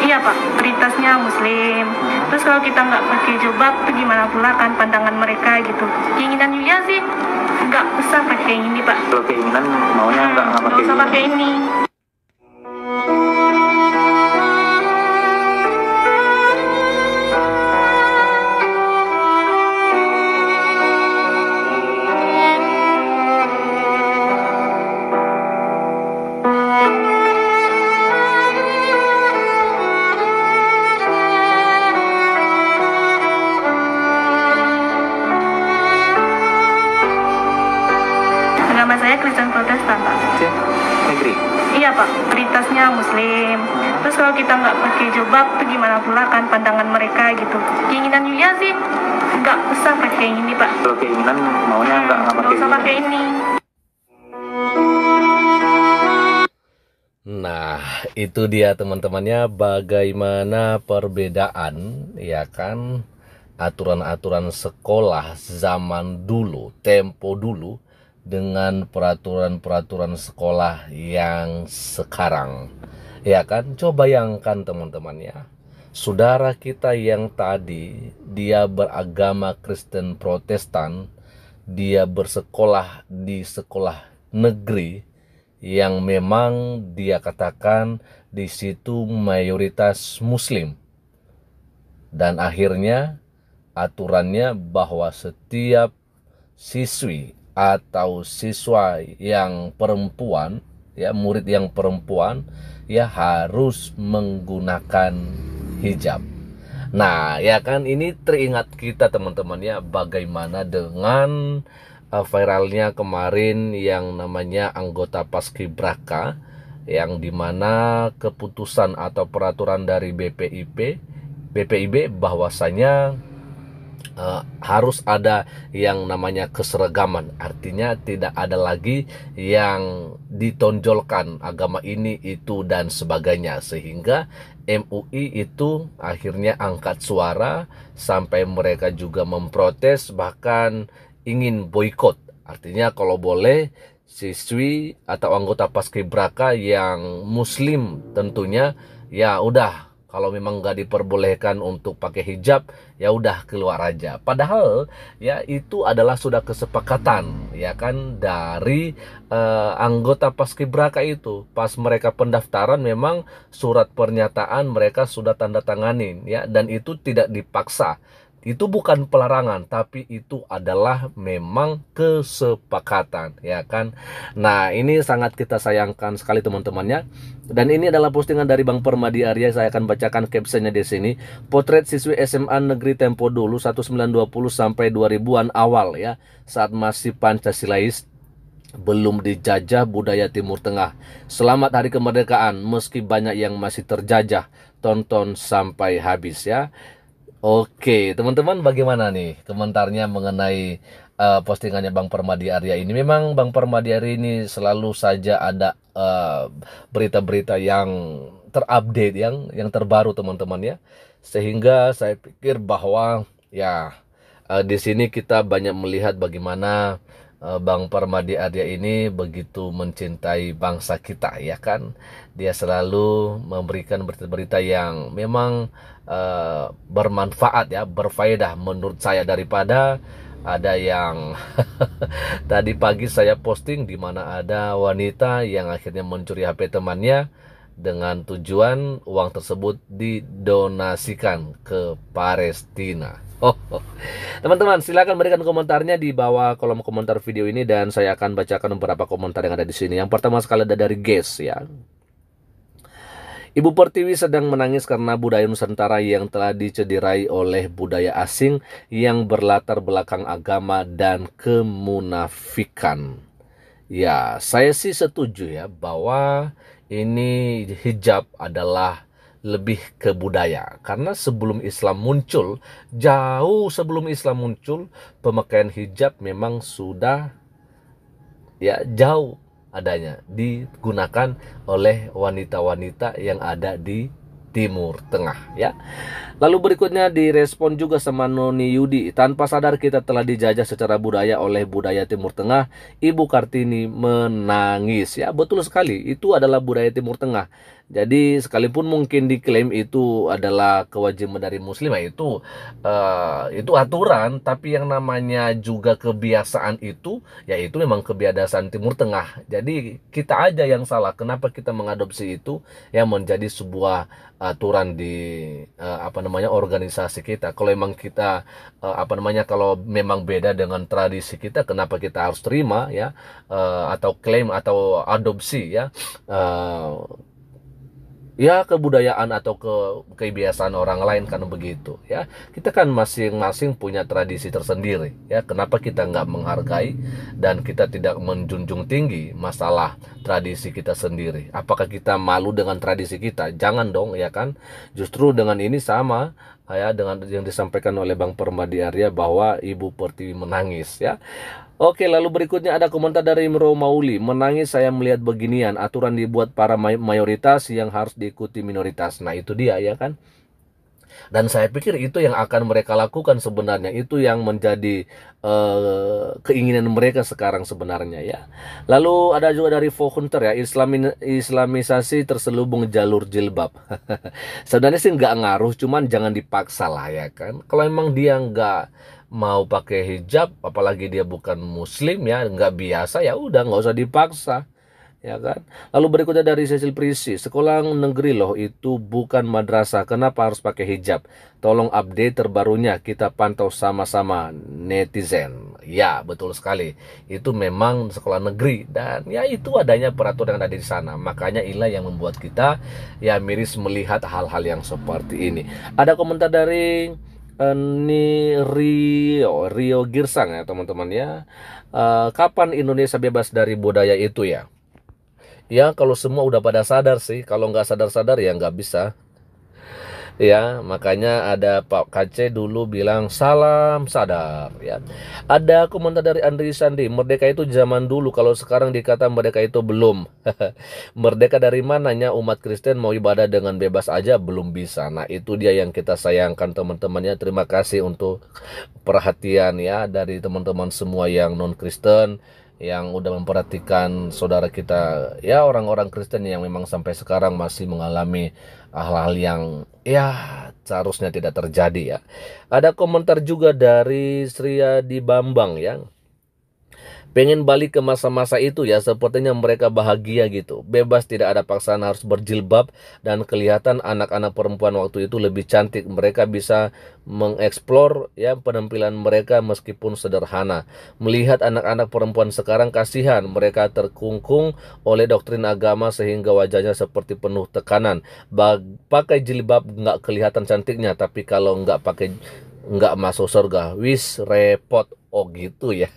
Iya Pak, prioritasnya Muslim. Terus kalau kita nggak pakai jilbab, itu gimana pula kan pandangan mereka gitu. Keinginan Yulia sih nggak usah pakai yang ini Pak. Kalau keinginan maunya nggak pakai Nggak usah ini. pakai ini. Agama saya Kristen Protestan Pak. Sih, negeri. Iya Pak, prioritasnya Muslim. Terus kalau kita nggak pakai jilbab, itu gimana pula kan pandangan mereka gitu. Keinginan Yulia sih nggak usah pakai yang ini Pak. Kalau keinginan maunya nggak Nggak pakai usah ini. pakai ini. Nah, itu dia teman-temannya, bagaimana perbedaan ya kan aturan-aturan sekolah zaman dulu, tempo dulu dengan peraturan-peraturan sekolah yang sekarang. Ya kan? Coba bayangkan teman-temannya. Saudara kita yang tadi dia beragama Kristen Protestan, dia bersekolah di sekolah negeri yang memang dia katakan di situ mayoritas Muslim, dan akhirnya aturannya bahwa setiap siswi atau siswa yang perempuan, ya murid yang perempuan, ya harus menggunakan hijab. Nah, ya kan ini teringat kita teman-teman ya, bagaimana dengan viralnya kemarin yang namanya anggota Paskibraka, yang dimana keputusan atau peraturan dari BPIB bahwasanya harus ada yang namanya keseragaman. Artinya tidak ada lagi yang ditonjolkan agama ini, itu dan sebagainya. Sehingga MUI itu akhirnya angkat suara sampai mereka juga memprotes, bahkan ingin boikot. Artinya kalau boleh siswi atau anggota Paskibraka yang Muslim tentunya ya udah, kalau memang nggak diperbolehkan untuk pakai hijab ya udah keluar aja. Padahal ya itu adalah sudah kesepakatan ya kan dari anggota Paskibraka itu. Pas mereka pendaftaran memang surat pernyataan mereka sudah tanda tanganin ya, dan itu tidak dipaksa. Itu bukan pelarangan, tapi itu adalah memang kesepakatan, ya kan. Nah, ini sangat kita sayangkan sekali teman-temannya. Dan ini adalah postingan dari Bang Permadi Arya. Saya akan bacakan captionnya di sini. Potret siswi SMA negeri tempo dulu 1920 sampai 2000-an awal ya, saat masih Pancasilais, belum dijajah budaya Timur Tengah. Selamat Hari Kemerdekaan, meski banyak yang masih terjajah. Tonton sampai habis ya. Oke, teman-teman, bagaimana nih komentarnya mengenai postingannya Bang Permadi Arya ini? Memang Bang Permadi Arya ini selalu saja ada berita-berita yang terupdate, yang terbaru teman-teman ya. Sehingga saya pikir bahwa ya di sini kita banyak melihat bagaimana Bang Permadi Arya ini begitu mencintai bangsa kita ya kan. Dia selalu memberikan berita-berita yang memang bermanfaat ya, berfaedah menurut saya, daripada ada yang tadi pagi saya posting di mana ada wanita yang akhirnya mencuri HP temannya dengan tujuan uang tersebut didonasikan ke Palestina. Teman-teman, silakan berikan komentarnya di bawah kolom komentar video ini dan saya akan bacakan beberapa komentar yang ada di sini. Yang pertama sekali ada dari Ges ya. Ibu Pertiwi sedang menangis karena budaya Nusantara yang telah dicederai oleh budaya asing yang berlatar belakang agama dan kemunafikan. Ya, saya sih setuju ya bahwa ini hijab adalah lebih ke budaya. Karena sebelum Islam muncul, jauh sebelum Islam muncul, pemakaian hijab memang sudah ya jauh adanya digunakan oleh wanita-wanita yang ada di Timur Tengah ya. Lalu berikutnya direspon juga sama Noni Yudi. Tanpa sadar kita telah dijajah secara budaya oleh budaya Timur Tengah. Ibu Kartini menangis ya. Betul sekali, itu adalah budaya Timur Tengah. Jadi sekalipun mungkin diklaim itu adalah kewajiban dari muslim, ya itu aturan, tapi yang namanya juga kebiasaan itu, yaitu memang kebiasaan Timur Tengah. Jadi kita aja yang salah, kenapa kita mengadopsi itu yang menjadi sebuah aturan di organisasi kita. Kalau emang kita kalau memang beda dengan tradisi kita, kenapa kita harus terima ya, atau klaim atau adopsi ya, ya kebudayaan atau kebiasaan orang lain, kan begitu ya. Kita kan masing-masing punya tradisi tersendiri ya. Kenapa kita nggak menghargai dan kita tidak menjunjung tinggi masalah tradisi kita sendiri? Apakah kita malu dengan tradisi kita? Jangan dong ya kan. Justru dengan ini sama ya dengan yang disampaikan oleh Bang Permadi Arya bahwa Ibu Pertiwi menangis ya. Oke, lalu berikutnya ada komentar dari Imro Mauli. Menangis saya melihat beginian, aturan dibuat para mayoritas yang harus diikuti minoritas. Nah itu dia ya kan. Dan saya pikir itu yang akan mereka lakukan sebenarnya. Itu yang menjadi keinginan mereka sekarang sebenarnya ya. Lalu ada juga dari Hunter ya, Islamisasi terselubung jalur jilbab. Sebenarnya sih nggak ngaruh, cuman jangan dipaksa lah ya kan. Kalau emang dia nggak mau pakai hijab, apalagi dia bukan muslim ya, nggak biasa, ya udah nggak usah dipaksa ya kan. Lalu berikutnya dari Cecil Prisi, sekolah negeri loh itu bukan madrasah, kenapa harus pakai hijab? Tolong update terbarunya, kita pantau sama-sama netizen. Ya betul sekali, itu memang sekolah negeri dan ya itu adanya peraturan yang ada di sana. Makanya inilah yang membuat kita ya miris melihat hal-hal yang seperti ini. Ada komentar dari ini Rio Girsang ya teman-teman ya. Kapan Indonesia bebas dari budaya itu ya? Ya kalau semua udah pada sadar sih. Kalau nggak sadar-sadar ya nggak bisa. Ya makanya ada Pak KC dulu bilang salam sadar ya. Ada komentar dari Andri Sandi, merdeka itu zaman dulu, kalau sekarang dikata merdeka itu belum. Merdeka dari mananya? Umat Kristen mau ibadah dengan bebas aja belum bisa. Nah itu dia yang kita sayangkan teman-temannya. Terima kasih untuk perhatian ya dari teman-teman semua yang non Kristen, yang udah memperhatikan saudara kita ya, orang-orang Kristen yang memang sampai sekarang masih mengalami hal-hal yang ya seharusnya tidak terjadi ya. Ada komentar juga dari Sriadi Bambang ya, pengen balik ke masa-masa itu ya, sepertinya mereka bahagia gitu, bebas, tidak ada paksaan harus berjilbab, dan kelihatan anak-anak perempuan waktu itu lebih cantik, mereka bisa mengeksplor ya penampilan mereka meskipun sederhana. Melihat anak-anak perempuan sekarang kasihan, mereka terkungkung oleh doktrin agama sehingga wajahnya seperti penuh tekanan. Pakai jilbab nggak kelihatan cantiknya, tapi kalau nggak pakai nggak masuk surga, wis repot. Oh gitu ya.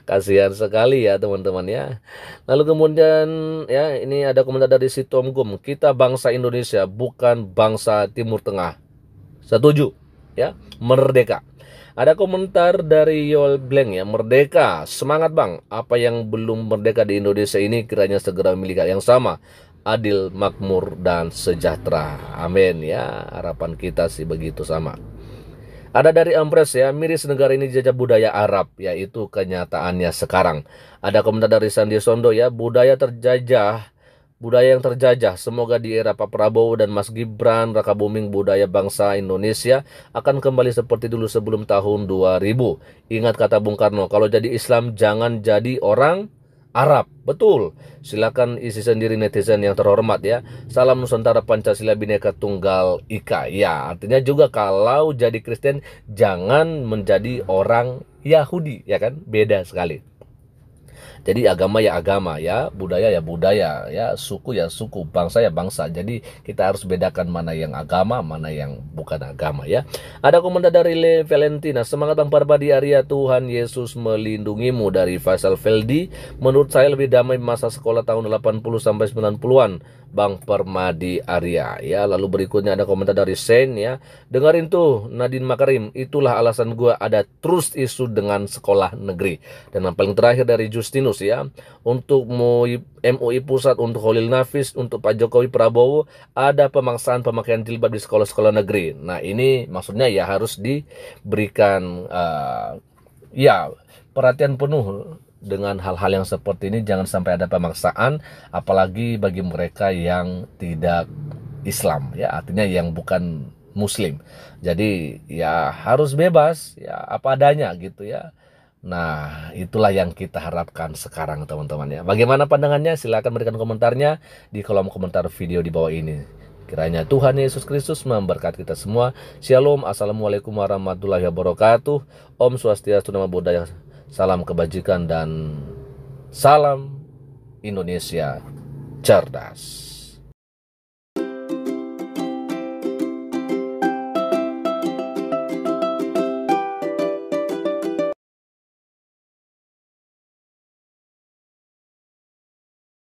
Kasihan sekali ya teman-teman ya. Lalu kemudian ya ini ada komentar dari si Tom Gum, kita bangsa Indonesia bukan bangsa Timur Tengah. Setuju ya, merdeka. Ada komentar dari Yol Blank ya, merdeka, semangat bang, apa yang belum merdeka di Indonesia ini kiranya segera miliki yang sama, adil, makmur, dan sejahtera. Amin ya, harapan kita sih begitu sama. Ada dari Ampres ya, miris negara ini dijajah budaya Arab, yaitu kenyataannya sekarang. Ada komentar dari Sandi Sondo ya, budaya yang terjajah. Semoga di era Pak Prabowo dan Mas Gibran Raka Buming budaya bangsa Indonesia akan kembali seperti dulu sebelum tahun 2000. Ingat kata Bung Karno, kalau jadi Islam jangan jadi orang Arab. Betul. Silakan isi sendiri netizen yang terhormat ya. Salam Nusantara Pancasila Bhinneka Tunggal Ika. Ya, artinya juga kalau jadi Kristen jangan menjadi orang Yahudi ya kan? Beda sekali. Jadi agama ya, budaya ya, suku ya suku, bangsa ya bangsa. Jadi kita harus bedakan mana yang agama, mana yang bukan agama ya. Ada komentar dari Le Valentina, semangat Bang Permadi Arya, Tuhan Yesus melindungimu, dari Faisal Feldi. Menurut saya lebih damai masa sekolah tahun 80 sampai 90-an. Bang Permadi Arya ya. Lalu berikutnya ada komentar dari Sen ya, dengerin tuh Nadine Makarim, itulah alasan gue ada trust isu dengan sekolah negeri. Dan yang paling terakhir dari Justinus ya, untuk MUI Pusat, untuk Holil Nafis, untuk Pak Jokowi Prabowo, ada pemaksaan pemakaian jilbab di sekolah-sekolah negeri. Nah ini maksudnya ya harus diberikan ya perhatian penuh dengan hal-hal yang seperti ini, jangan sampai ada pemaksaan, apalagi bagi mereka yang tidak Islam, ya, artinya yang bukan Muslim. Jadi ya harus bebas, ya apa adanya gitu ya. Nah, itulah yang kita harapkan sekarang teman-teman ya. Bagaimana pandangannya? Silahkan berikan komentarnya di kolom komentar video di bawah ini. Kiranya Tuhan Yesus Kristus memberkati kita semua. Shalom, assalamualaikum warahmatullahi wabarakatuh. Om Swastiastu, Namo Buddhaya, salam kebajikan dan salam Indonesia cerdas.